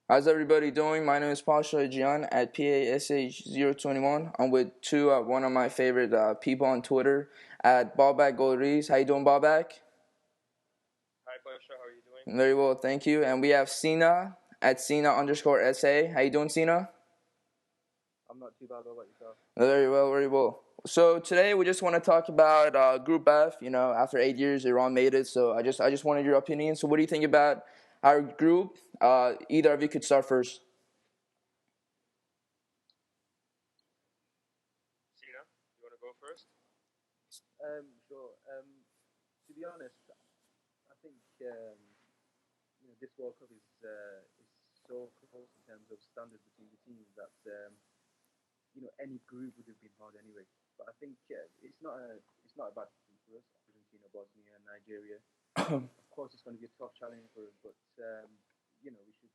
How's everybody doing? My name is Pasha Jian at PASH021. I'm with one of my favorite people on Twitter at Ballback Gold. How you doing, Ballback? Hi, Pasha. How are you doing? Very well, thank you. And we have Sina at Sina_SA. How you doing, Sina? I'm not too bad. What about yourself? Very well, very well. So today we just want to talk about Group F. You know, after 8 years, Iran made it. So I just wanted your opinion. So what do you think about our group? Either of you could start first. Sina, you want to go first? Sure. To be honest, I think this World Cup is so close in terms of standard between the teams that any group would have been hard anyway. But I think it's not a bad team for us. Argentina, Bosnia, Nigeria. Of course, it's going to be a tough challenge for us, but we should.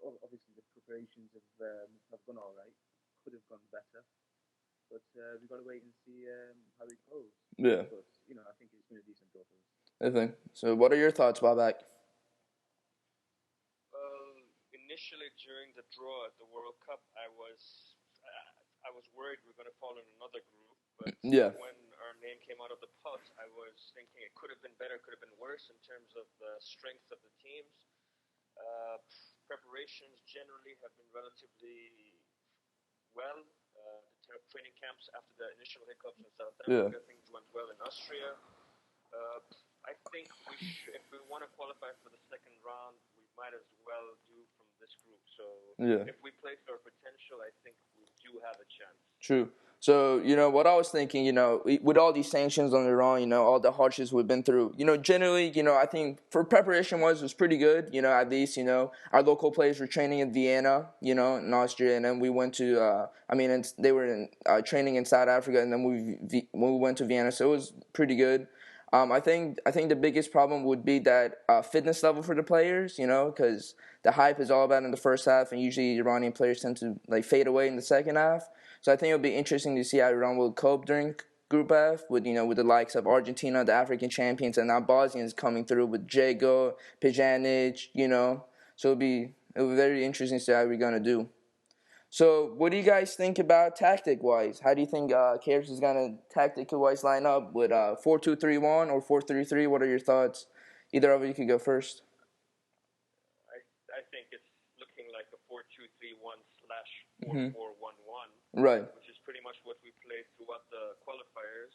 Obviously, the preparations have gone all right. Could have gone better, but we've got to wait and see how it goes. Yeah, But I think it's been a decent draw for us. I think. So what are your thoughts, Ballback? Well, initially during the draw at the World Cup, I was worried we are going to fall in another group. But Yeah. when our name came out of the pot, I was thinking it could have been better, could have been worse in terms of the strength of the teams. Uh, Preparations generally have been relatively well. The training camps after the initial hiccups in South Yeah. Africa, things went well in Austria. Uh, I think if we want to qualify for the second round, we might as well do from this group. So Yeah. if we play to our potential, I think we do have a chance. True. So, what I was thinking, with all these sanctions on Iran, all the hardships we've been through, generally, I think for preparation wise, it was pretty good. At least, our local players were training in Vienna, in Austria. And then we went to, and they were training in South Africa. And then we went to Vienna. So it was pretty good. I think the biggest problem would be that fitness level for the players, because the hype is all about in the first half, and usually Iranian players tend to fade away in the second half. So I think it'll be interesting to see how Iran will cope during Group F with with the likes of Argentina, the African champions, and now Bosnians coming through with Jago, Pjanic, So it'll be very interesting to see how we're gonna do. So, what do you guys think about tactic-wise? How do you think Karis is gonna tactic-wise line up with 4-2-3-1 or 4-3-3? What are your thoughts? Either of you could go first. I think it's looking like a 4-2-3-1 slash Mm-hmm. 4-4-1-1, Right. which is pretty much what we played throughout the qualifiers.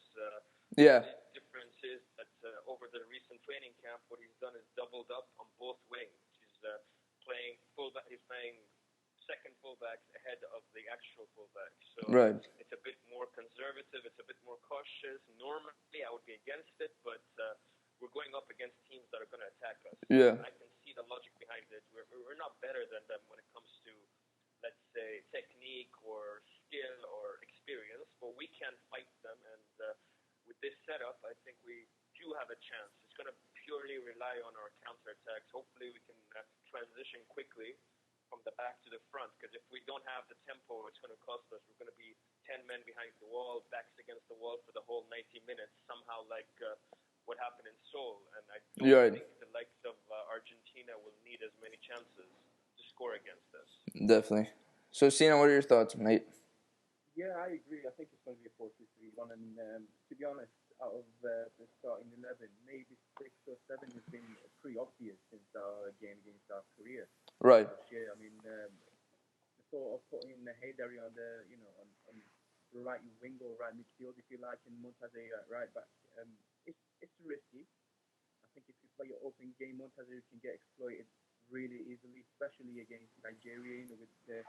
Yeah. The difference is that over the recent training camp, what he's done is doubled up on both wings. He's playing fullback. He's playing second fullbacks ahead of the actual fullbacks. So Right. it's a bit more conservative. It's a bit more cautious. Normally, I would be against it, but we're going up against teams that are going to attack us. Yeah. I can see the logic behind it. We're not better than them when it comes to, let's say, technique or skill or experience, but we can fight them. And with this setup, I think we do have a chance. It's going to purely rely on our counterattacks. Hopefully, we can transition quickly from the back to the front, because if we don't have the tempo, it's going to cost us. We're going to be 10 men behind the wall, backs against the wall for the whole 90 minutes, somehow like what happened in Seoul. And I don't You're right. think the likes of Argentina will need as many chances to score against us. Definitely. So, Sina, what are your thoughts, mate? Yeah, I agree. I think it's going to be a 4-2-3-1. And to be honest, out of the starting 11, maybe 6 or 7 has been pretty obvious since our game against South Korea Right. last year. I mean, the thought of putting Haydari on on the right wing or right midfield, if you like, and Montazeri at right back, it's risky. I think if you play your open game, Montazeri can get exploited really easily, especially against Nigeria, with the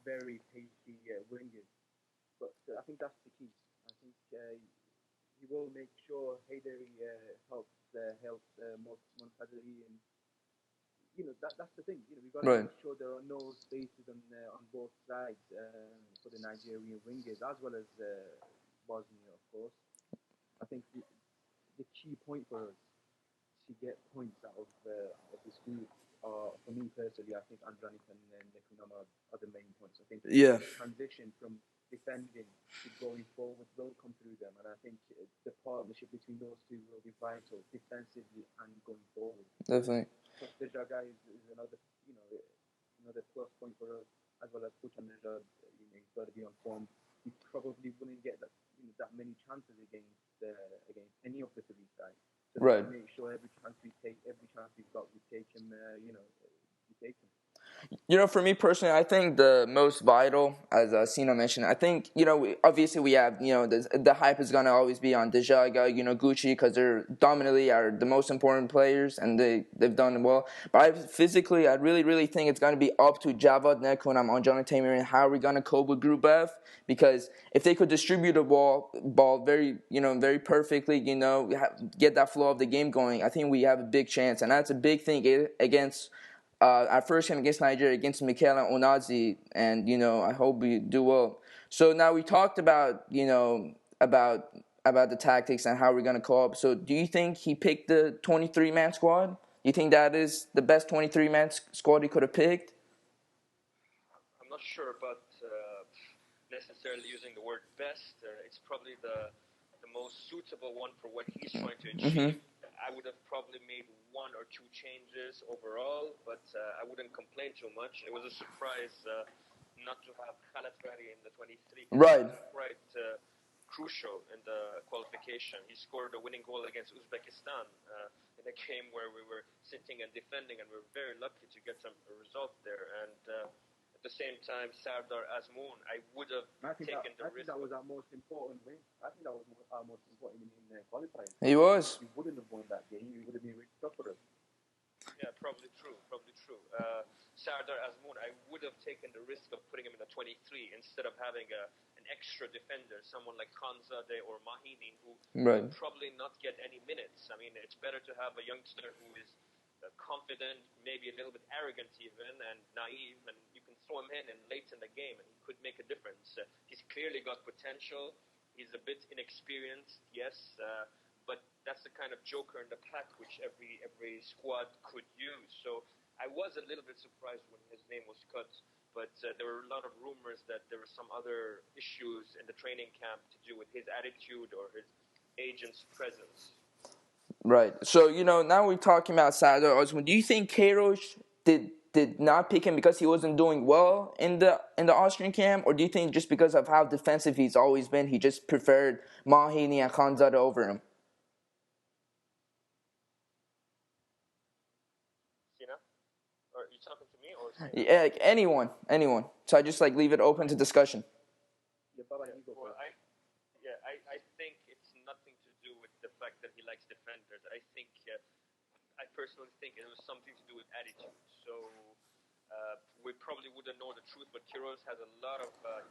very pacey wingers. But I think that's the key. I think he will make sure Haydari helps Montazeri, and that's the thing. We've got to Right. make sure there are no spaces on both sides for the Nigerian wingers as well as Bosnia, of course. I think the key point for us to get points out of this group for me personally, I think Andronic and Nekunama are the main points. I think Yeah. the transition from defending to going forward will come through them, and I think the partnership between those two will be vital defensively and going forward. Definitely. Plus, the Jaga is another Nejad, he's got to be on form. He probably wouldn't get that many chances against any of the three sides. So they Right. have to make sure every chance we've got, we take him. We take him. For me personally, I think the most vital, as Sino mentioned, I think, obviously we have, the hype is going to always be on Dejaga, Gucci, because they're dominantly are the most important players, and they've done well. But I really, really think it's going to be up to Javad Nekun and Anjana Tamer and how we're going to cope with Grubev, because if they could distribute the ball very, very perfectly, get that flow of the game going, I think we have a big chance, and that's a big thing against our first game against Nigeria, against Mikel and Onazi, and I hope we do well. So now we talked about about the tactics and how we're gonna co-op. So do you think he picked the 23-man squad? Do you think that is the best 23-man squad he could have picked? I'm not sure about necessarily using the word best. It's probably the most suitable one for what he's trying to achieve. I would have probably made one or two changes overall, but I wouldn't complain too much. It was a surprise not to have Khalafari in the 23. Right. Quite crucial in the qualification. He scored a winning goal against Uzbekistan in a game where we were sitting and defending, and we were very lucky to get a result there. And at the same time, Sardar Azmoun, I would have taken the risk. I think that was our most important win. I think that was our most important in qualifying. He was. We wouldn't have won that game. We would have been really tough for us. Yeah, probably true. Sardar Azmoun, I would have taken the risk of putting him in the 23 instead of having an extra defender, someone like Khanzadeh or Mahini, who will probably not get any minutes. I mean, it's better to have a youngster who is confident, maybe a little bit arrogant even, and naive, and you can throw him in and late in the game, and he could make a difference. He's clearly got potential. He's a bit inexperienced, yes, but that's the kind of joker in the pack which every squad could use. So I was a little bit surprised when his name was cut, but there were a lot of rumors that there were some other issues in the training camp to do with his attitude or his agent's presence. Right. So, now we're talking about Sardar Azmoun. Do you think Queiroz did not pick him because he wasn't doing well in the Austrian camp, or do you think just because of how defensive he's always been, he just preferred Mahini and Khanzadeh over him? Sina? Are you talking to me or Sina? Yeah, like anyone. So I just leave it open to discussion. I think it's nothing to do with the fact that he likes defenders. I personally think it was something to do with attitude. So we probably wouldn't know the truth, but Queiroz has he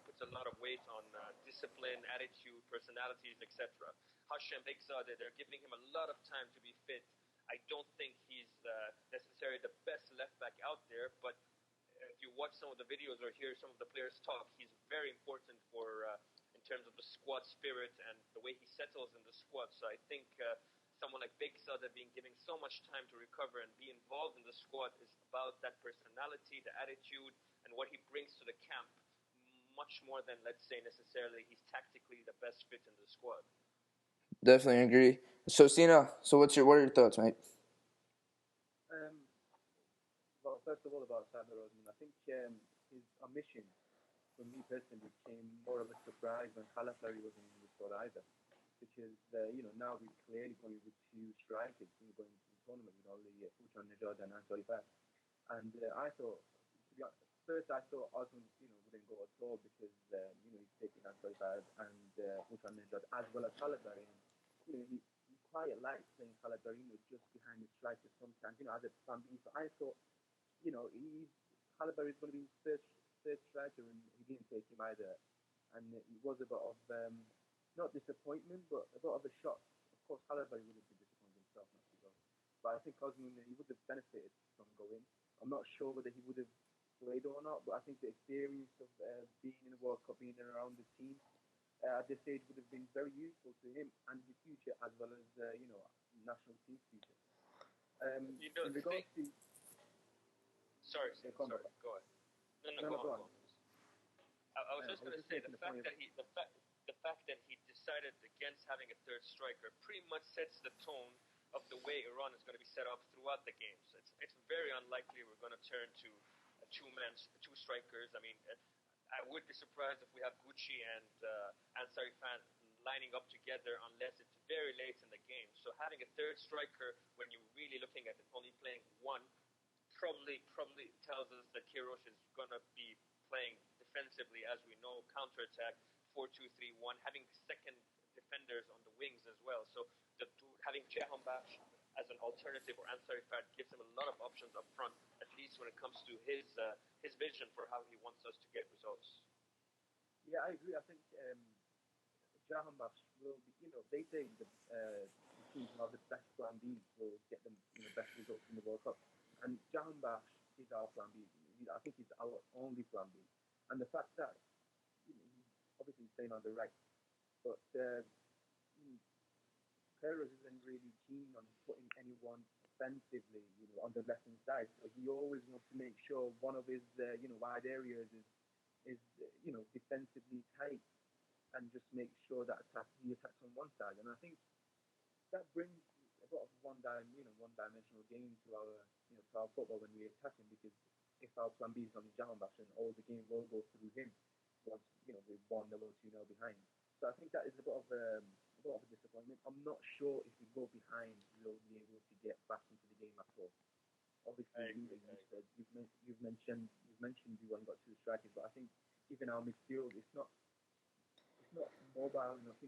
puts a lot of weight on discipline, attitude, personalities, etc. Hashem Bekzadeh, they're giving him a lot of time to be fit. I don't think he's necessarily the best left back out there, but if you watch some of the videos or hear some of the players talk, he's very important for in terms of the squad spirit and the way he settles in the squad. So I think someone like Bekzadeh being given so much time to recover and be involved in the squad is about that personality, the attitude, and what he brings to the camp, much more than, let's say, necessarily he's tactically the best fit in the squad. Definitely agree. So, Sina, what are your thoughts, mate? Well, first of all, about Sardar Azmoun, I think his omission, for me personally, came more of a surprise when Khalafari wasn't in the squad either. Because, now we're clearly going with two strikers going into the tournament with only Uchan Nejad and Ansari Fat. And I thought, first I thought Azmoun, wouldn't go at all because, he's taking Ansari Fat and Uchan Nejad as well as Khalafari. He quite liked playing Khalafari just behind the striker sometimes, as a plan B. So I thought, Khalafari is going to be his first striker, and he didn't take him either. And it was a bit of not disappointment, but a bit of a shock. Of course, Khalafari would have been disappointed himself not to go, but I think Azmoun, he would have benefited from going. I'm not sure whether he would have played or not, but I think the experience of being in the World Cup, being around the team at this stage would have been very useful to him and his future, as well as national team future. In regards to Sorry, go ahead. No, go on. I was just going to say the fact that he decided against having a third striker pretty much sets the tone of the way Iran is going to be set up throughout the game. So it's very unlikely we're going to turn to two strikers. I mean, I would be surprised if we have Gucci and Ansari Fan lining up together unless it's very late in the game. So having a third striker when you're really looking at it only playing one probably tells us that Kirosh is gonna be playing defensively, as we know, counterattack 4-2-3-1, having second defenders on the wings as well. So having Jahanbakhsh as an alternative or Ansari Fad gives him a lot of options up front, at least when it comes to his vision for how he wants us to get results. Yeah, I agree. I think Jahanbakhsh will be, they say the teams who have the best plan Bs will get them, best results in the World Cup. And Jahanbakhsh is our plan B. I think he's our only plan B. And the fact that he's obviously staying on the right, but Perez isn't really keen on putting anyone offensively, on the left hand side. So he always wants to make sure one of his, wide areas is defensively tight and just make sure that he attacks on one side. And I think that brings a lot of one-dimensional game to our football when we attack him, because if our plan B is on Jahanbakhsh, then all the game will go through him once we're 1-0 or 2-0 behind. So I think that is a bit of a disappointment. I'm not sure if we go behind, we'll be able to get back into the game at all. Obviously, you've mentioned you only got two strikers, but I think even our midfield, it's not mobile enough, to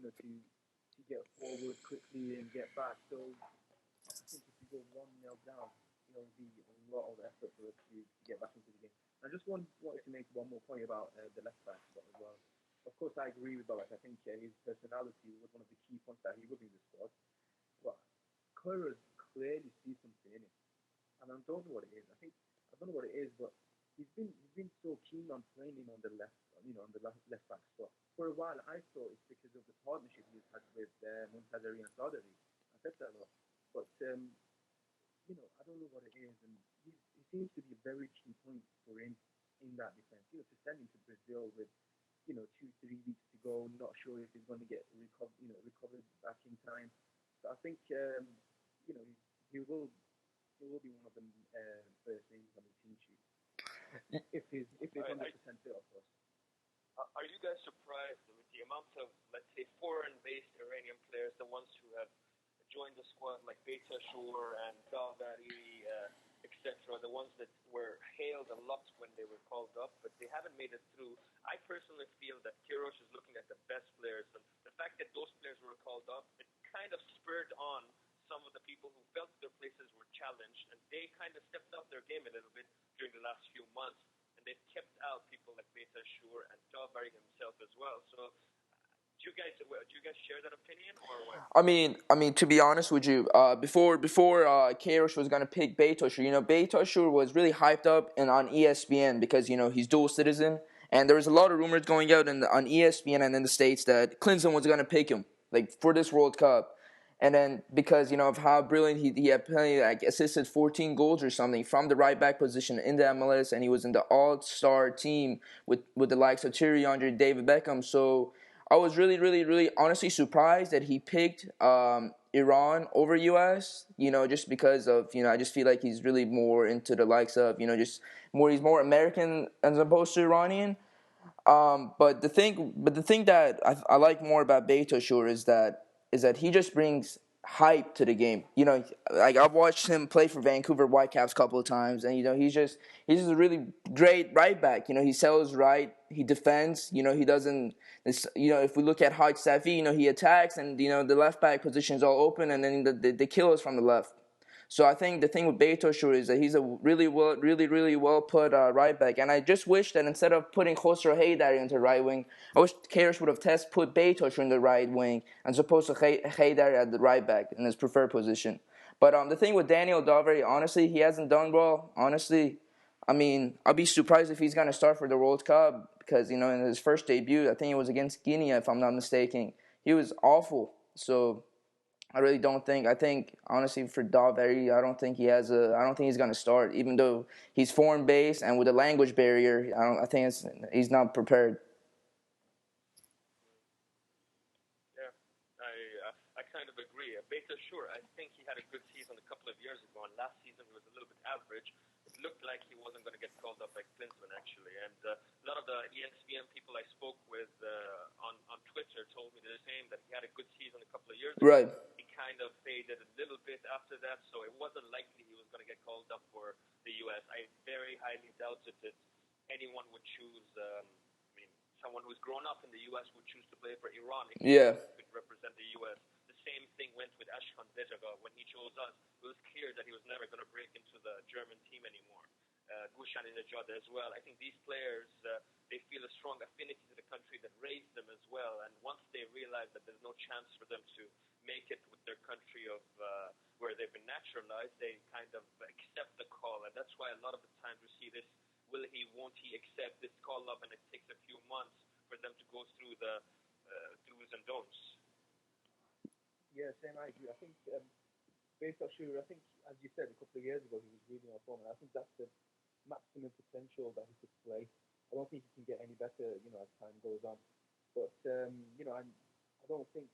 get forward quickly and get back. So I think if we go 1-0 down, it'll be a lot of effort for us to get back into the game. I just wanted to make one more point about the left back spot as well. Of course, I agree with Barak. I think his personality was one of the key points that he was in the squad. But Koura clearly sees something in him, and I don't know what it is. I don't know what it is, but he's been so keen on playing him on the left, on the left back spot. For a while, I thought it's because of the partnership he's had with Montazeri and Saudari. I said that a lot, but I don't know what it is, and he seems to be a very key point for him in that defense. To send him to Brazil with 2-3 weeks to go, not sure if he's going to get recovered back in time. So I think he will be one of the first names on the team sheet if he's 100% fit, of course. Are you guys surprised with the amount of, let's say, foreign-based Iranian players, the ones who have joined the squad, like Beta Shur and Galvari, etc., the ones that were hailed a lot when they were called up, but they haven't made it through? I personally feel that Kirosh is looking at the best players, and the fact that those players were called up, it kind of spurred on some of the people who felt their places were challenged, and they kind of stepped up their game a little bit during the last few months, and they've kept out people like Beta Shur and Galvari himself as well. So do you guys share that opinion, or what? I mean, to be honest with you, before Kairosh was gonna pick Beytoshur, Beytoshur was really hyped up and on ESPN because he's dual citizen, and there was a lot of rumors going out on ESPN and in the States that Clinton was gonna pick him like for this World Cup, and then because of how brilliant he had played, like assisted 14 goals or something from the right back position in the MLS, and he was in the All-Star team with the likes of Thierry Henry, David Beckham, so. I was really, really, really honestly surprised that he picked Iran over US, just because of, I just feel like he's really more into the likes of, he's more American as opposed to Iranian. But the thing that I like more about Beytoshur is that he just brings hype to the game. Like I've watched him play for Vancouver Whitecaps a couple of times, and he's just a really great right back. He sells right, he defends. He doesn't. If we look at Haj Safi, he attacks, and the left back position is all open, and then they kill us from the left. So I think the thing with Beytoshur is that he's a really well put right back, and I just wish that instead of putting Khosrow Haydari into right wing, I wish Karish would have put Beytoshur in the right wing as opposed to Haydari at the right back in his preferred position. But the thing with Daniel Doveri, honestly, he hasn't done well. Honestly, I mean, I'll be surprised if he's gonna start for the World Cup because in his first debut, I think it was against Guinea, if I'm not mistaken, he was awful. So. I really don't think. I think honestly for Doveri, I don't think he's gonna start, even though he's foreign based and with a language barrier. I think he's not prepared. Yeah, I kind of agree. Beta Shur, I think he had a good season a couple of years ago, and last season he was a little bit average. It looked like he wasn't going to get called up by Klinsmann, actually. And a lot of the ESPN Right. He kind of faded a little bit after that, so it wasn't likely he was going to get called up for the U.S. I very highly doubted that anyone would choose. I mean, someone who's grown up in the U.S. would choose to play for Iran if he Yeah. could represent the U.S. The same thing went with Ashkan Dejaga. When he chose us, it was clear that he was never going to break into the German team anymore. Gushan Inajad as well. I think these players, they feel a strong affinity to the country that raised them as well. And once they realize that there's no chance for them to make it with their country of where they've been naturalized, they kind of accept the call. And that's why a lot of the times we see this, will he, won't he accept this call up, and it takes a few months for them to go through the do's and don'ts. Yeah, same. I agree. I think based on Shura, I think as you said a couple of years ago, he was really on form, and I think that's the maximum potential that he could play. I don't think he can get any better, as time goes on. But I don't think,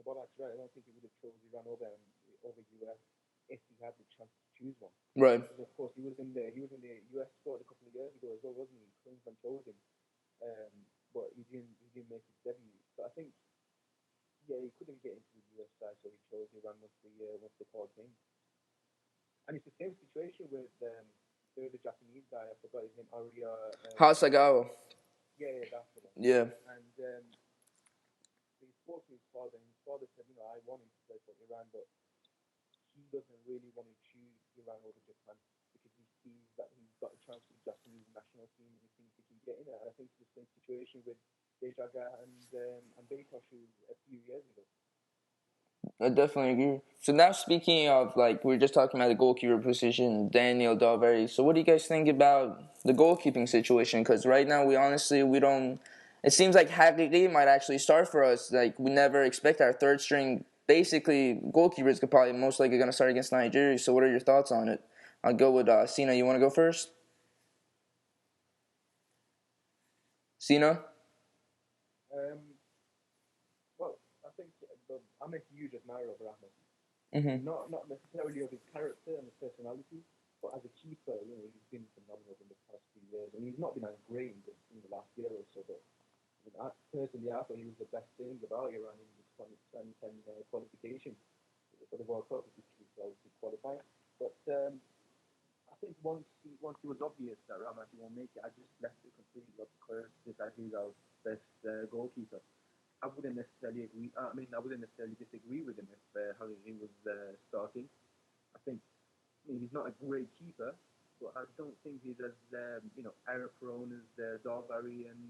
Bobak's right. I don't think he would have chosen Iran over US if he had the chance to choose one. Right. Because of course he was in the US squad a couple of years ago as well, wasn't he? Queensland chose him, but he didn't make his debut. So I think he couldn't get into the US side, so he chose Iran once the call came. And it's the same situation with the other Japanese guy. I forgot his name. Aria. Hasagawa. Yeah, that's the one. Yeah. And he spoke to his father, and his father said, I want him to play for Iran, but he doesn't really want to choose Iran over Japan because he sees that he's got a chance with the Japanese national team and he thinks he can get in it. And I think it's the same situation with Dejaga and Beitoshu a few years ago. I definitely agree. So now speaking of, we were just talking about the goalkeeper position, Daniel Dalveri. So what do you guys think about the goalkeeping situation? Because right now we don't. It seems like Haggerty might actually start for us. Like, we never expect our third string, basically, goalkeepers could probably most likely going to start against Nigeria. So what are your thoughts on it? I'll go with Sina. You want to go first? Sina? Well, I think I'm a huge admirer of Rahman. Mm-hmm. Not necessarily of his character and his personality, but as a keeper, he's been phenomenal in the past few years. I mean, he's not been as great in the last year or so, but personally, I thought he was the best thing about Iran in the 2010 qualification for the World Cup, which was obviously qualifying. But I think once it was obvious that Rahman won't make it, I just left it completely up to Curtis that he's our best goalkeeper. I wouldn't necessarily agree. I wouldn't necessarily disagree with him if Harry was starting. I think, he's not a great keeper, but I don't think he's as error prone as Dalveri and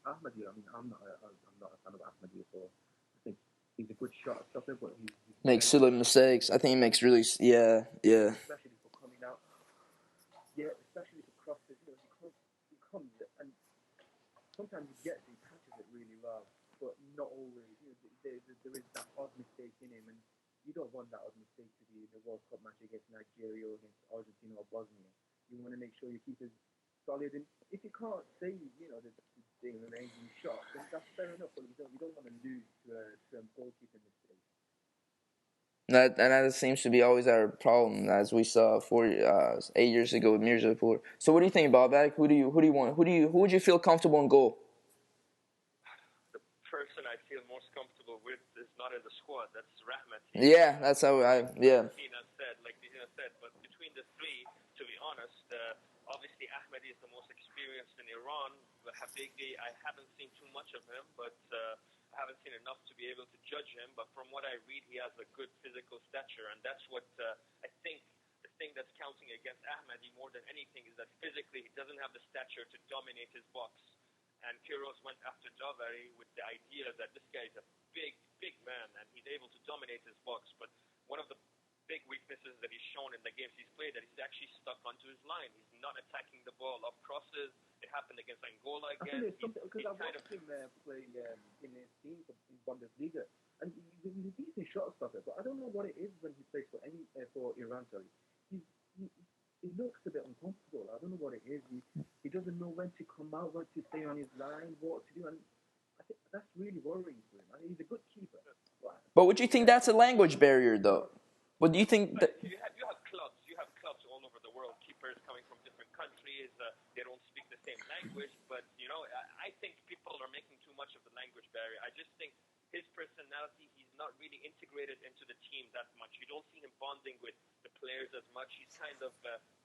Ahmadi. I mean, I'm not a fan of Ahmadi at all. I think he's a good shot stopper, but he's makes silly mistakes. I think he makes really yeah. Especially for coming out. Yeah, especially for crosses. He comes and sometimes he catches it really well. But not always. There is that odd mistake in him, and you don't want that odd mistake to be in the World Cup match against Nigeria or against Argentina or Bosnia. You want to make sure your keeper's solid, and if you can't save, the amazing shot, then that's fair enough. But you don't want to lose to a goalkeeping mistake. That seems to be always our problem, as we saw 8 years ago with Mirzapur. So what do you think, Babak? Who do you want? Who would you feel comfortable in goal? Person I feel most comfortable with is not in the squad. That's Rahmat. Yeah, that's how Tina said, but between the three, to be honest, obviously Ahmadi is the most experienced in Iran. Habighi, I haven't seen too much of him, but I haven't seen enough to be able to judge him. But from what I read, he has a good physical stature, and that's what I think. The thing that's counting against Ahmadi more than anything is that physically he doesn't have the stature to dominate his box. And Kiros went after Dalveri with the idea that this guy is a big, big man and he's able to dominate his box. But one of the big weaknesses that he's shown in the games he's played that he's actually stuck onto his line. He's not attacking the ball off crosses. It happened against Angola again. Because I watched him play in his team in Bundesliga, and he's a decent shot stopper. But I don't know what it is when he plays for Iran. Sorry, he looks a bit uncomfortable. I don't know what it is. He doesn't know when to come out, when to stay on his line, what to do, and I think that's really worrying for him. I mean, he's a good keeper. But would you think that's a language barrier, though? What do you think? You have clubs. You have clubs all over the world. Keepers coming from different countries. They don't speak the same language. But I think people are making too much of the language barrier. I just think his personality. He's not really integrated into the team that much. You don't see him bonding with the players as much. He's kind of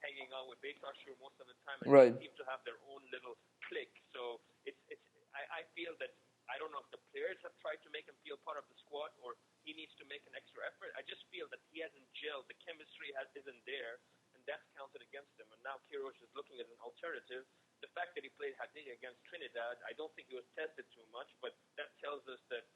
hanging out with Bektaşur most of the time, and Right. they seem to have their own little clique. So it's I feel that I don't know if the players have tried to make him feel part of the squad or he needs to make an extra effort. I just feel that he hasn't gelled. The chemistry isn't there, and that's counted against him. And now Kirosh is looking at an alternative. The fact that he played Hadid against Trinidad, I don't think he was tested too much, but that tells us that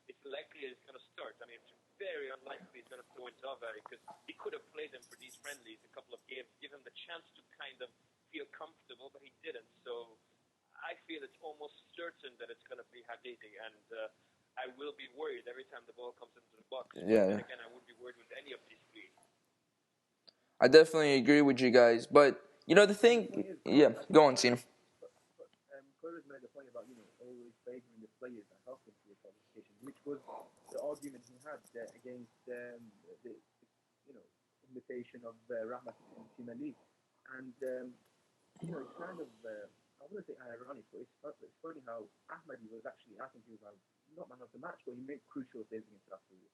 it's likely he's going to start. I mean, it's very unlikely he's going to throw in Doveri because he could have played him for these friendlies a couple of games, give him the chance to kind of feel comfortable, but he didn't. So I feel it's almost certain that it's going to be Hadidi, and I will be worried every time the ball comes into the box. Yeah. But then again, I wouldn't be worried with any of these three. I definitely agree with you guys, but the thing, yeah, go on, Cena. Cora's made a point about always favouring the players that help him to the qualification, which was the argument he had against the invitation of Rahmat to the Premier League, and it's kind of I wouldn't say ironic, but it's funny how Ahmadi was actually, I think he was not man of the match, but he made crucial saves against Australia.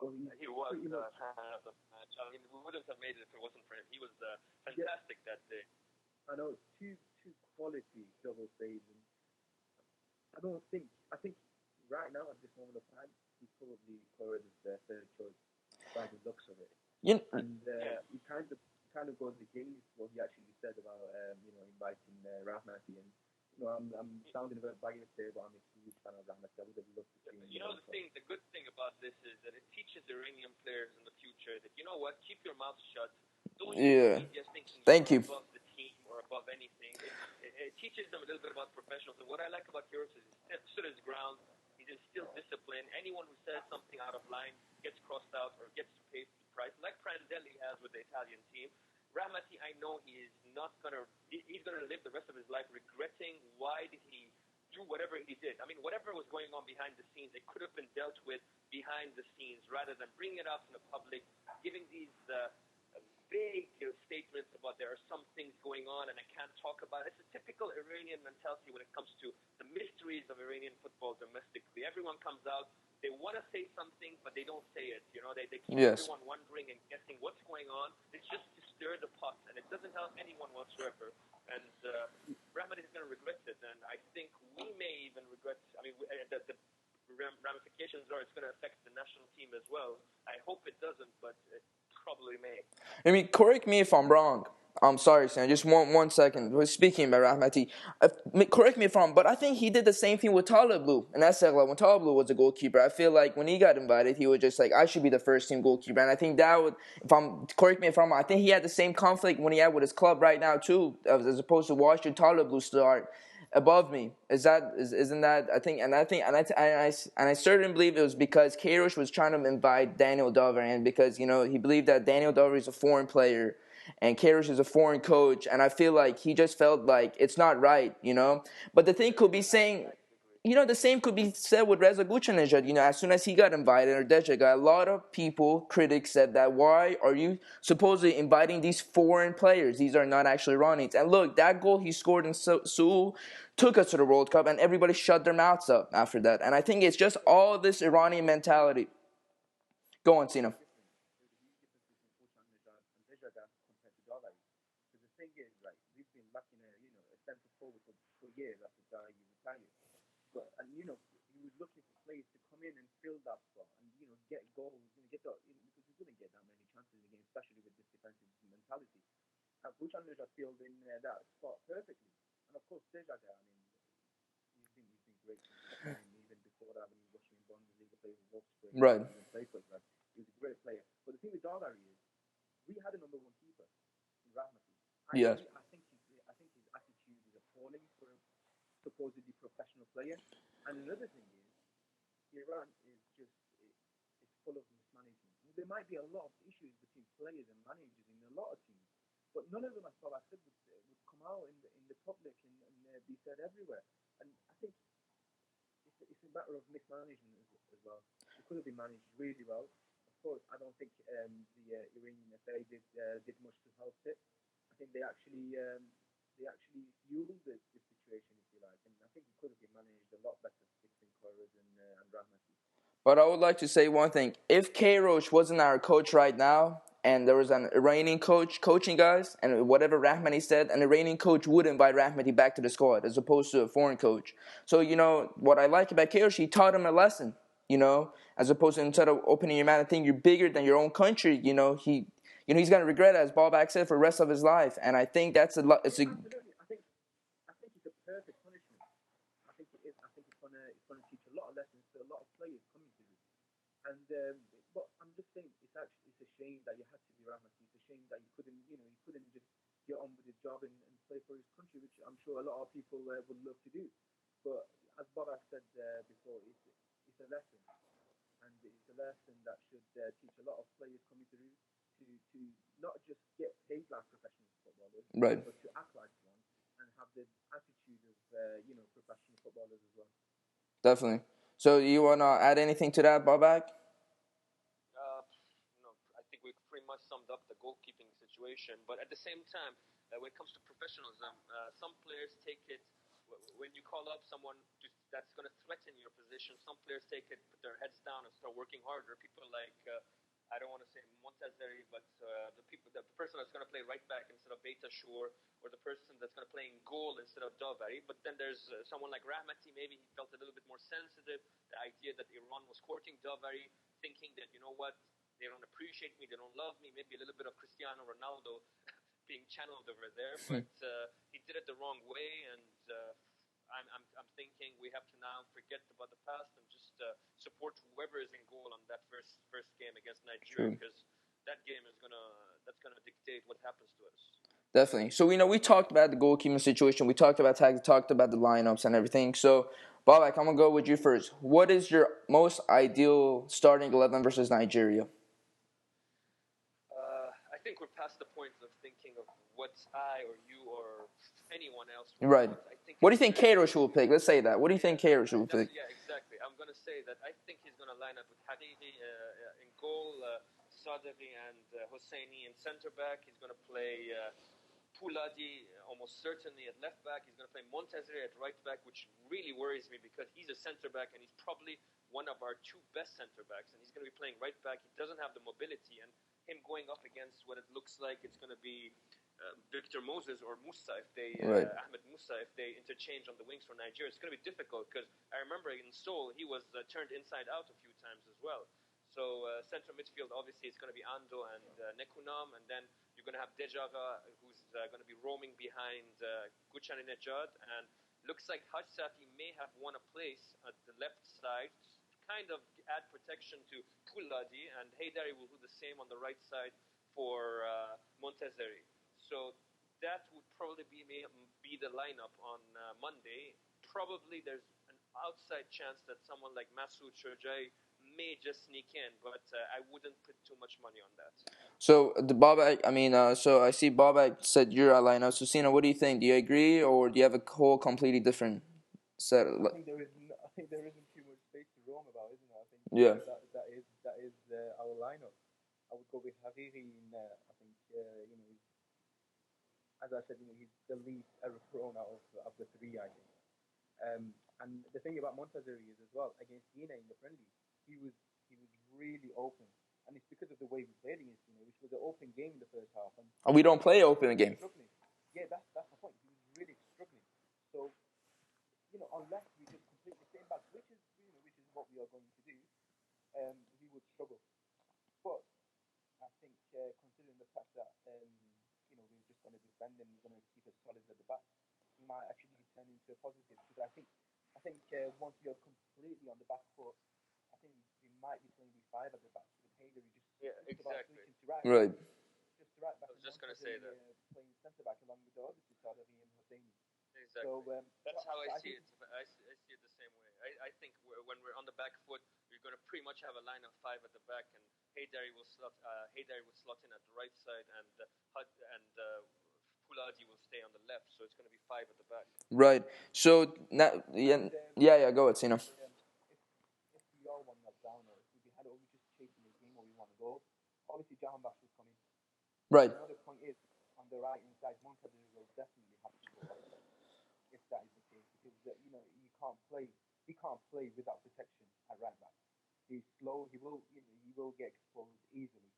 Well, he was man of the match. I mean, we wouldn't have made it if it wasn't for him. He was fantastic that day. I know two quality double saves, and I think right now at this moment of time he's probably Cora's third choice by the looks of it. And he kind of goes against what he actually said about inviting Rahmati, and I'm sounding a bit biased there, but I'm a huge fan of Rahmati. I would have loved to see him. The good thing about this is that it teaches Iranian players in the future that keep your mouth shut. Don't use media thinking Thank you. above the team or above anything. It teaches them a little bit about professionalism. What I like about Kiros is he stood his ground. He's instilled discipline. Anyone who says something out of line gets crossed out or gets to pay the price, like Prandelli has with the Italian team. Rahmati, I know he's gonna live the rest of his life regretting why did he do whatever he did. I mean, whatever was going on behind the scenes, it could have been dealt with behind the scenes rather than bringing it out in the public, giving these vague statements about there are some things going on and I can't talk about it. It's a typical Iranian mentality when it comes to the mysteries of Iranian football domestically. Everyone comes out, they want to say something, but they don't say it. They keep everyone wondering and guessing what's going on. It's just to stir the pot, and it doesn't help anyone whatsoever. And Rahmat is going to regret it, and I think we may even regret. I mean, the ramifications are it's going to affect the national team as well. I hope it doesn't, but it probably may. I mean, correct me if I'm wrong. I'm sorry, Sam. Just one second. We're speaking about Rahmati. Correct me if I'm wrong, but I think he did the same thing with Taliblu. And that's like when Taliblu was a goalkeeper. I feel like when he got invited, he was just like, I should be the first team goalkeeper. And I think that would, correct me if I'm wrong, I think he had the same conflict when he had with his club right now too, as opposed to why should Taliblu start above me? Isn't that I certainly believe it was because Queiroz was trying to invite Daniel Dover, and because he believed that Daniel Dover is a foreign player and Queiroz is a foreign coach, and I feel like he just felt like it's not right, But the thing could be saying, the same could be said with Reza Gucanejad. As soon as he got invited, or Dejaga, a lot of critics said that why are you supposedly inviting these foreign players? These are not actually Iranians. And look, that goal he scored in Seoul took us to the World Cup, and everybody shut their mouths up after that. And I think it's just all this Iranian mentality. Go on, Sina. Years after Dyer retired, but he was looking for players to come in and fill that spot and get goals, because he didn't get that many chances in the game, especially with this defensive mentality. And Buchanaj filled in that spot perfectly, and of course Dejaga, I mean, he's been great even before that when he was watching in Bundesliga play with Wolfsburg, right? He was a great player. But the thing with Dyer is, we had a number one keeper, Rahmati. Yes. I think his attitude is appalling for a supposedly professional player. And another thing is, Iran is just it's full of mismanagement. There might be a lot of issues between players and managers in a lot of teams, but none of them, as far as I said, would come out in the public and be said everywhere. And I think it's a matter of mismanagement as well. It could have been managed really well. Of course, I don't think the Iranian FA did much to help it. I think they actually fueled the situation, if you like, and I think it could have been managed a lot better between Queiroz and Rahmati. But I would like to say one thing. If K. Roach wasn't our coach right now, and there was an Iranian coach coaching us, and whatever Rahmani said, an Iranian coach would invite Rahmani back to the squad as opposed to a foreign coach. So, what I like about K. Roach, he taught him a lesson, as opposed to instead of opening your mouth and thinking you're bigger than your own country, he's going to regret it, as Ballback said, for the rest of his life. And I think that's it's a Absolutely. I think it's a perfect punishment. I think it is. I think it's gonna teach a lot of lessons to a lot of players coming through. And but I'm just saying, it's a shame that you had to be Rahmati. It's a shame that you couldn't just get on with his job and play for his country, which I'm sure a lot of people would love to do. But as Babak said before, it's a lesson, and it's a lesson that should teach a lot of players coming through to not just get paid like professional footballers, right. but to act like one and have the attitude of professional footballers as well. Definitely. So you want to add anything to that, Ballback? I think we pretty much summed up the goalkeeping situation. But at the same time, when it comes to professionalism, some players take it when you call up someone that's going to threaten your position. Some players take it, put their heads down, and start working harder. People like I don't want to say Montazeri, but the person that's going to play right back instead of Beta Shore, or the person that's going to play in goal instead of Davari. But then there's someone like Rahmati. Maybe he felt a little bit more sensitive. The idea that Iran was courting Davari, thinking that they don't appreciate me, they don't love me. Maybe a little bit of Cristiano Ronaldo being channeled over there, but he did it the wrong way, and I'm thinking we have to now forget about the past and just support whoever is in goal on that first game against Nigeria, because that game is gonna dictate what happens to us. Definitely. So we talked about the goalkeeping situation. We talked about tags, talked about the lineups and everything. So, Bobak, I'm gonna go with you first. What is your most ideal starting 11 versus Nigeria? I think we're past the point of thinking of what I or you or anyone else would Right. want. I think What do you think Kairosh will pick? Let's say that. What do you think Kairosh will pick? Yeah, exactly. I'm gonna say that I think he's gonna line up with Haqiqi in goal, Sadeghi and Hosseini in centre back. He's gonna play Pouladi almost certainly at left back. He's going to play Montazeri at right back, which really worries me because he's a centre back and he's probably one of our two best centre backs. And he's going to be playing right back. He doesn't have the mobility, and him going up against what it looks like it's going to be Victor Moses or Musa if they Right. Ahmed Musa if they interchange on the wings for Nigeria. It's going to be difficult because I remember in Seoul he was turned inside out a few times as well. So central midfield obviously it's going to be Ando and Nekunam, and then you're going to have Dejaga, who's going to be roaming behind Guchani Nejad, and looks like Haj Safi may have won a place at the left side to kind of add protection to Pouladi, and Haydari will do the same on the right side for Montazeri. So that would probably be the lineup on Monday. Probably there's an outside chance that someone like Masoud Shojai may just sneak in, but I wouldn't put too much money on that. So so I see Bobak said you're a lineup. So Sina, what do you think? Do you agree, or do you have a whole completely different set? I think there isn't too much space to roam about, isn't there? I think Yeah. that is our lineup. I would go with Hariri in there. I think as I said, he's the least error prone out of the three. I think. And the thing about Montazeri is as well against Guinea in the friendly, he was really open, and it's because of the way we played against Guinea, which was an open game in the first half. And we don't play open again. Struggling. Yeah, that's the point. He was really struggling. So unless we just complete the same back, which is what we are going to do, he would struggle. But I think considering the fact that we're just going to defend and we're going to keep it solid at the back, he might actually turn into a positive. Because I think once we are completely on the back foot, I think we might be playing with five at the back. With Hayley, Yeah, exactly. Switching to right, Right. just to right back. I was just gonna say that. Playing centre back along with the other two, Sadavi and Hosseini. Exactly. So that's how I see it. I see it the same way. I think when we're on the back foot, we're going to pretty much have a line of five at the back, and Haydari will slot in at the right side, and Pouladi will stay on the left. So it's going to be five at the back. Right. So now, yeah. Go ahead, Sina. If we all want that down, or if we had always just chasing the game where we want to go, obviously Jahan Bash would come in. Right. Another point is on the right hand side, Montazeri will definitely have to go off if that is the case, because he can't play without protection at right back. He's slow. He will get exposed easily.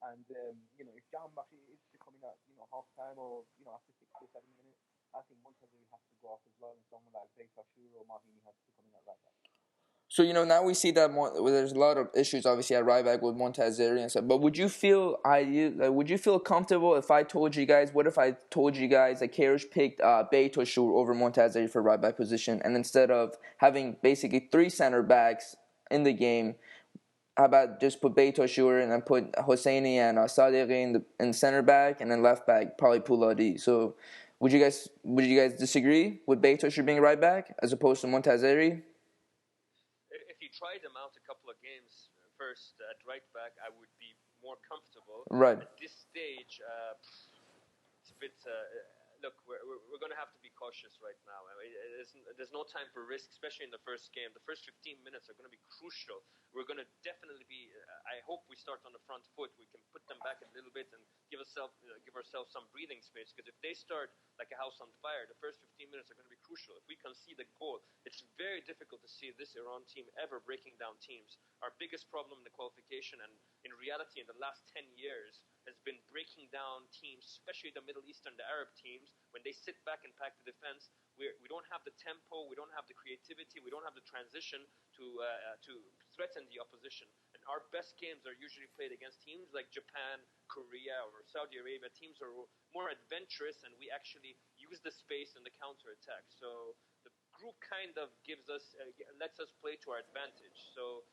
And if John Maxey is coming at half time or after 6 or 7 minutes, I think Montezeri has to go off as well, and someone like Beitashur or Mahini has to come in at right back. So now we see that there's a lot of issues obviously at right back with Montezeri and stuff. But would you feel comfortable if I told you guys? What if I told you guys that Karish picked Beitashur over Montezeri for right back position, and instead of having basically three center backs in the game, how about just put Beitashur and then put Hosseini and Sadeghi in center back, and then left back probably Pouladi. So would you guys disagree with Beitashur being right back as opposed to Montezeri? If you tried him out a couple of games first at right back, I would be more comfortable. Right. At this stage, it's a bit. Look, we're going to have to be cautious right now. I mean, there's no time for risk, especially in the first game. The first 15 minutes are going to be crucial. We're going to definitely be. I hope we start on the front foot. We can put them back a little bit and give ourselves some breathing space. Because if they start like a house on fire, the first 15 minutes are going to be crucial. If we concede a goal, it's very difficult to see this Iran team ever breaking down teams. Our biggest problem in the qualification, and in reality in the last 10 years, has been breaking down teams, especially the Middle Eastern, the Arab teams. When they sit back and pack the defense, we don't have the tempo, we don't have the creativity, we don't have the transition to threaten the opposition. And our best games are usually played against teams like Japan, Korea, or Saudi Arabia. Teams are more adventurous, and we actually use the space in the counter attack. So the group kind of lets us play to our advantage. So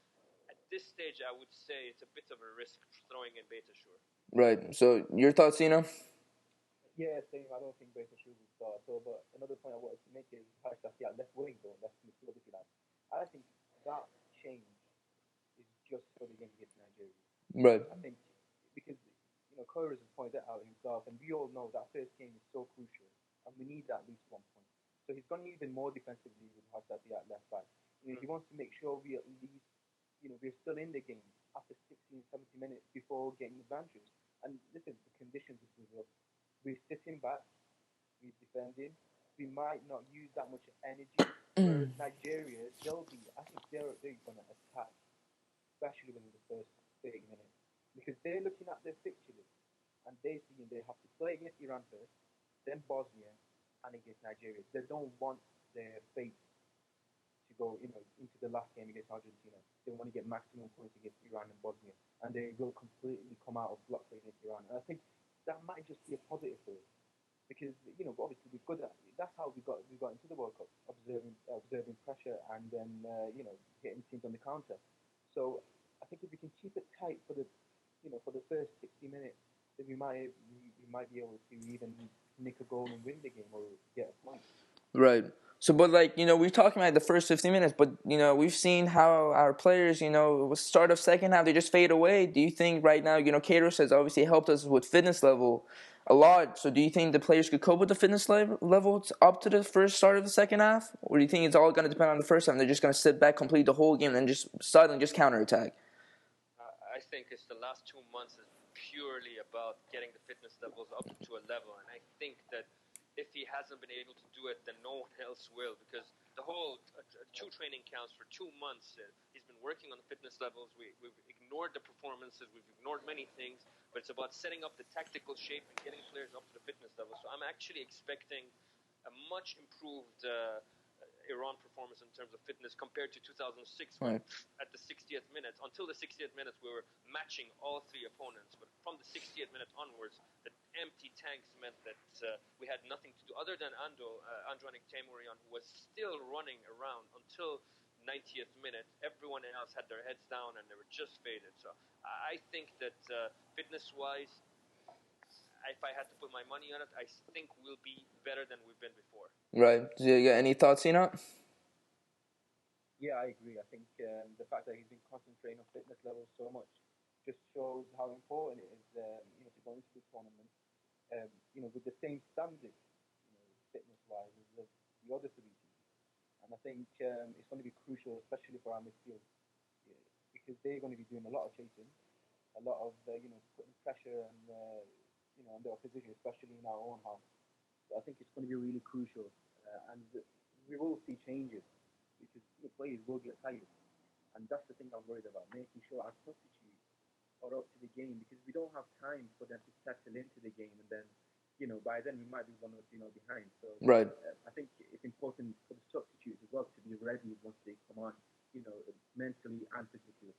at this stage, I would say it's a bit of a risk throwing in Beitashur. Right. So your thoughts, Sina? Yeah, same. I don't think Beitashur will start. So, but another point I wanted to make is Harshafi at left wing though, left midfield if you like. I think that change is just for the game against Nigeria. Right. I think because Koira has pointed that out himself, and we all know that first game is so crucial, and we need at least 1 point. So he's gone even more defensively with Harshafi at left back. He wants to make sure we at least we're still in the game after 16, 70 minutes before getting advantage. And listen, the conditions of Brazil. We're sitting back, we're defending. We might not use that much energy. Whereas Nigeria, I think they're going to attack, especially within the first 30 minutes. Because they're looking at their fixture list and they're seeing they have to play against Iran first, then Bosnia, and against Nigeria. They don't want their fate to go into the last game against Argentina. They want to get maximum points against Iran and Bosnia, and they will completely come out of block play against Iran. And I think that might just be a positive for us because obviously we're good at it. That's how we got into the World Cup, observing pressure and then getting teams on the counter. So I think if we can keep it tight for the first 60 minutes, then we might be able to even nick a goal and win the game or get a point. Right. So, but we're talking about the first 15 minutes, but we've seen how our players, start of second half, they just fade away. Do you think right now, Kairos has obviously helped us with fitness level a lot. So, do you think the players could cope with the fitness level up to the first start of the second half, or do you think it's all going to depend on the first half? And they're just going to sit back, complete the whole game, and then just suddenly just counterattack? I think it's the last 2 months is purely about getting the fitness levels up to a level, and I think that if he hasn't been able to do it, then no one else will, because the whole two training camps for 2 months, he's been working on the fitness levels. We've ignored the performances, we've ignored many things, but it's about setting up the tactical shape and getting players up to the fitness level. So I'm actually expecting a much improved Iran performance in terms of fitness compared to 2006 when at the 60th minute, until the 60th minute, we were matching all three opponents. But from the 60th minute onwards, the empty tanks meant that we had nothing to do other than Andronik Teimourian, who was still running around until 90th minute. Everyone else had their heads down and they were just faded. So I think that fitness-wise, if I had to put my money on it, I think we'll be better than we've been before. Right. Do you got any thoughts, Enoch? Yeah, I agree. I think the fact that he's been concentrating on fitness levels so much just shows how important it is, to go into this tournament, with the same standards, fitness-wise as the other three teams. And I think it's going to be crucial, especially for our midfield, because they're going to be doing a lot of chasing, a lot of putting pressure on the opposition, especially in our own half. So I think it's going to be really crucial, and we will see changes because the players will get tired. And that's the thing I'm worried about, making sure our substitutes are up to the game because we don't have time for them to settle into the game, and then by then we might be 1 or 2 behind. So Right. I think it's important for the substitutes as well to be ready once they come on, mentally and physically.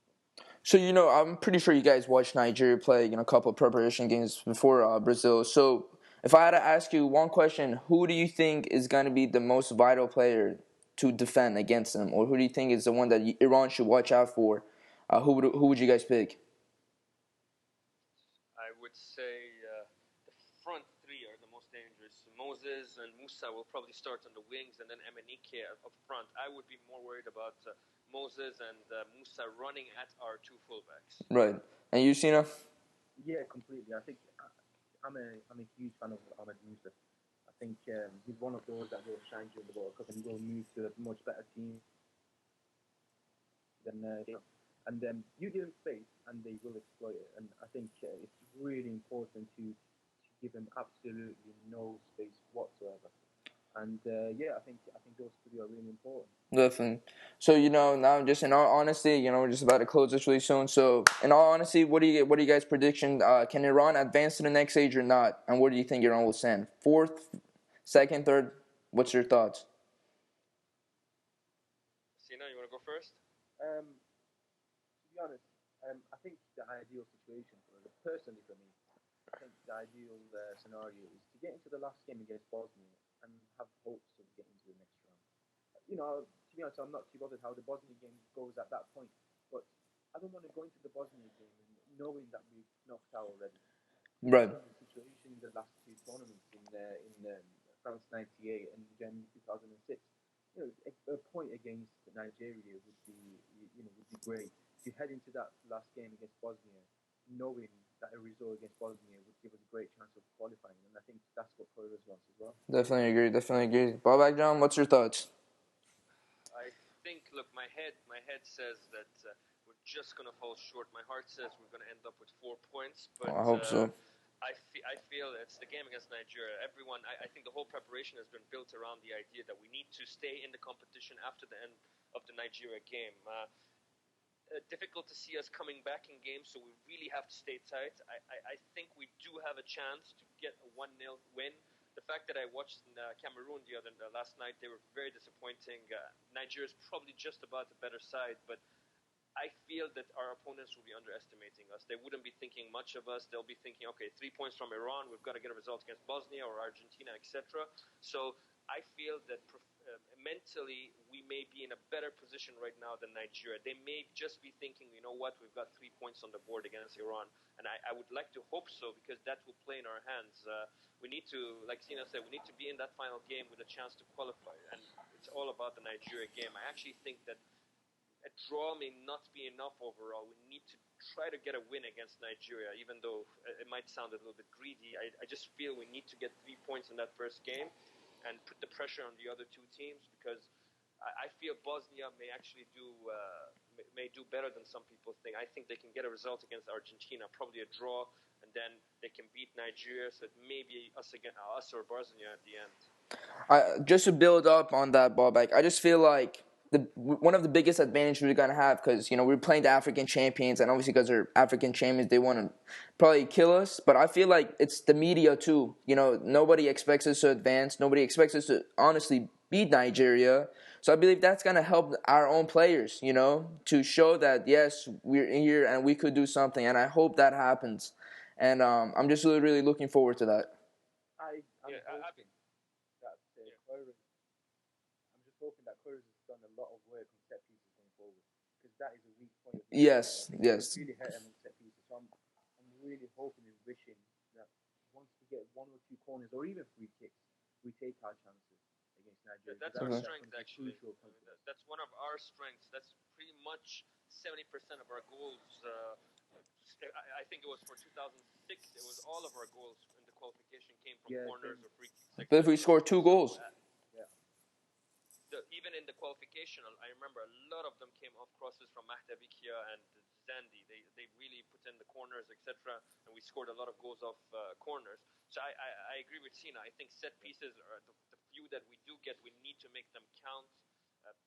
So I'm pretty sure you guys watched Nigeria play a couple of preparation games before Brazil. So if I had to ask you one question, who do you think is going to be the most vital player to defend against them, or who do you think is the one that Iran should watch out for? Who would you guys pick? I would say the front three are the most dangerous. Moses and Musa will probably start on the wings, and then Emenike up front. I would be more worried about Moses and Musa running at our two fullbacks. Right. And you, Sina? Yeah, completely. I think I'm a huge fan of Ahmed Musa. I think he's one of those that will shine during the World Cup and will move to a much better team than and you give him space and they will exploit it. And I think it's really important to give him absolutely no space whatsoever. And I think those three are really important. Definitely. So now just in all honesty, we're just about to close this really soon. So in all honesty, what do you guys prediction? Can Iran advance to the next stage or not? And where do you think Iran will stand? Fourth, second, third? What's your thoughts? Sina, you want to go first? To be honest, I think the ideal situation personally for me, I think the ideal scenario is to get into the last game against Bosnia and have hopes of getting to the next round. To be honest, I'm not too bothered how the Bosnia game goes at that point, but I don't want to go into the Bosnia game knowing that we've knocked out already. Right. The situation in the last two tournaments in France '98 and Germany 2006. A point against Nigeria would be great. To head into that last game against Bosnia, knowing that a result against Bosnia would give us a great chance of qualifying, and I think that's what Torres wants as well. Definitely agree. Definitely agree. Babak John, what's your thoughts? I think, look, my head says that we're just going to fall short. My heart says we're going to end up with 4 points, but I hope so. I feel it's the game against Nigeria. Everyone, I think the whole preparation has been built around the idea that we need to stay in the competition after the end of the Nigeria game. Difficult to see us coming back in games, so we really have to stay tight. I think we do have a chance to get a 1-0 win. The fact that I watched Cameroon last night, they were very disappointing. Nigeria is probably just about the better side, but I feel that our opponents will be underestimating us. They wouldn't be thinking much of us. They'll be thinking, okay, 3 points from Iran, we've got to get a result against Bosnia or Argentina, etc. So I feel that mentally we may be in a better position right now than Nigeria. They may just be thinking, you know what, we've got 3 points on the board against Iran. And I would like to hope so, because that will play in our hands. We need to, like Sina said, we need to be in that final game with a chance to qualify. And it's all about the Nigeria game. I actually think that a draw may not be enough overall. We need to try to get a win against Nigeria, even though it might sound a little bit greedy. I just feel we need to get 3 points in that first game and put the pressure on the other two teams, because I feel Bosnia may actually may do better than some people think. I think they can get a result against Argentina, probably a draw, and then they can beat Nigeria. So it may be us or Bosnia at the end. Just to build up on that, Babak, I just feel like one of the biggest advantages we're gonna have, because we're playing the African champions, and obviously because they're African champions, they want to probably kill us. But I feel like it's the media too. Nobody expects us to advance. Nobody expects us to honestly beat Nigeria. So I believe that's gonna help our own players. To show that yes, we're in here and we could do something. And I hope that happens. And I'm just really, really looking forward to that. I'm hoping that Curtis has done a lot of work on set pieces going forward, because that is a weak point. Yes. Really hurt him on set pieces. So I'm really hoping and wishing that once we get 1 or 2 corners or even free kicks, we take our chances against Nigeria. That's our strength, actually. That's one of our strengths. That's pretty much 70% of our goals. I think it was for 2006. It was all of our goals in the qualification came from corners or free kicks. But if we scored 2 goals. Even in the qualification, I remember a lot of them came off crosses from Mahdavikia and Zandi. They really put in the corners, etc. And we scored a lot of goals off corners. So I agree with Sina. I think set pieces are the few that we do get. We need to make them count.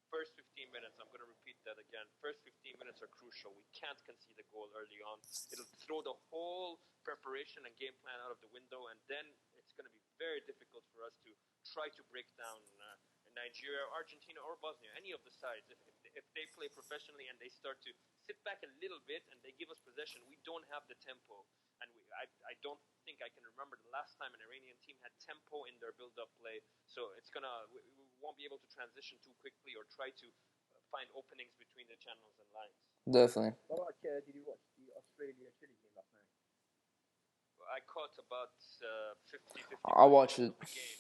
First 15 minutes, I'm going to repeat that again. First 15 minutes are crucial. We can't concede a goal early on. It'll throw the whole preparation and game plan out of the window, and then it's going to be very difficult for us to try to break down Nigeria, Argentina, or Bosnia, any of the sides. If they play professionally and they start to sit back a little bit and they give us possession, we don't have the tempo. And I don't think I can remember the last time an Iranian team had tempo in their build-up play. So we won't be able to transition too quickly or try to find openings between the channels and lines. Definitely. Did you watch the Australia-Chile game last night? I caught about 50 I watched it. Game.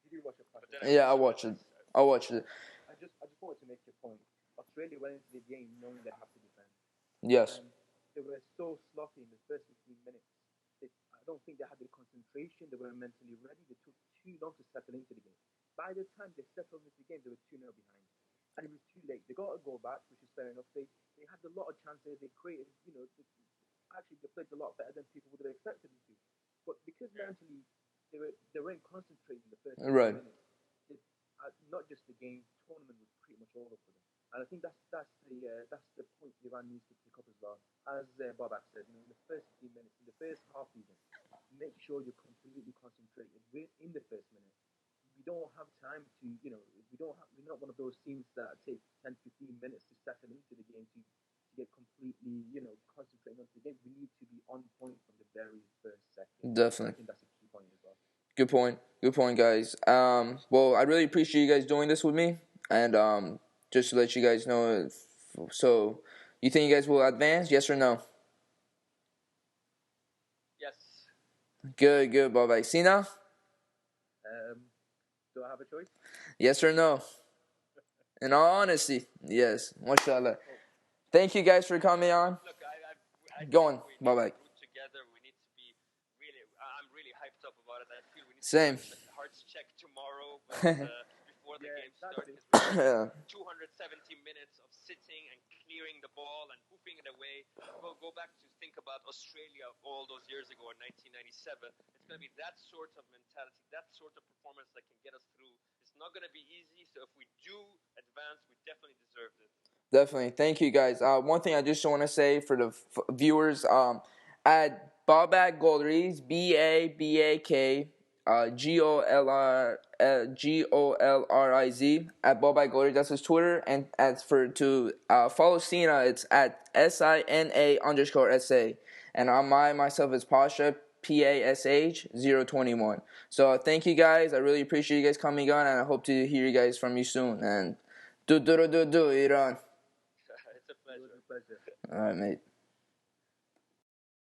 Did you watch it? Yeah, I watched it. I watched it. I just wanted to make your point. Australia went into the game knowing they have to defend. Yes. They were so sloppy in the first 15 minutes. I don't think they had the concentration. They were mentally ready. They took too long to settle into the game. By the time they settled into the game, they were 2-0 behind. And it was too late. They got a goal back, which is fair enough. They had a lot of chances. They created, actually they played a lot better than people would have expected them to. But because mentally they weren't concentrating in the first 15 Right. minutes, not just the game, tournament was pretty much over for them. And I think that's the point Iran needs to pick up as well. As Babak said, in the first 15 minutes, in the first half even, make sure you're completely concentrated in the first minute. We don't have time to, we're not one of those teams that take 10, 15 minutes to settle into the game to get completely, concentrating on the game. We need to be on point from the very first second. Definitely. I think that's a key point as well. Good point. Good point, guys. Well, I really appreciate you guys doing this with me, and just to let you guys know. So, you think you guys will advance? Yes or no? Yes. Good. Bye-bye. Sina? Do I have a choice? Yes or no? In all honesty, yes. Mashallah. Thank you guys for coming on. Look, I Going. think we Bye-bye. need to root together. We need to be really. I'm really hyped up about it. I feel we need Same. to do a hearts check tomorrow, before the game starts. Yeah. 270 minutes of sitting and clearing the ball and hoofing it away. We'll go back to think about Australia all those years ago in 1997. It's going to be that sort of mentality, that sort of performance that can get us through. It's not going to be easy, so if we do advance, we definitely deserve it. Definitely. Thank you, guys. One thing I just want to say for the viewers, at Babak Golriz, Babak Golriz at Babak Golriz. That's his Twitter. And as for to follow Sina, it's at SINA_SA. And on myself is Pasha PASH 021. So thank you guys. I really appreciate you guys coming on, and I hope to hear you guys from you soon. And do Iran. It's a pleasure. It was a pleasure. All right, mate.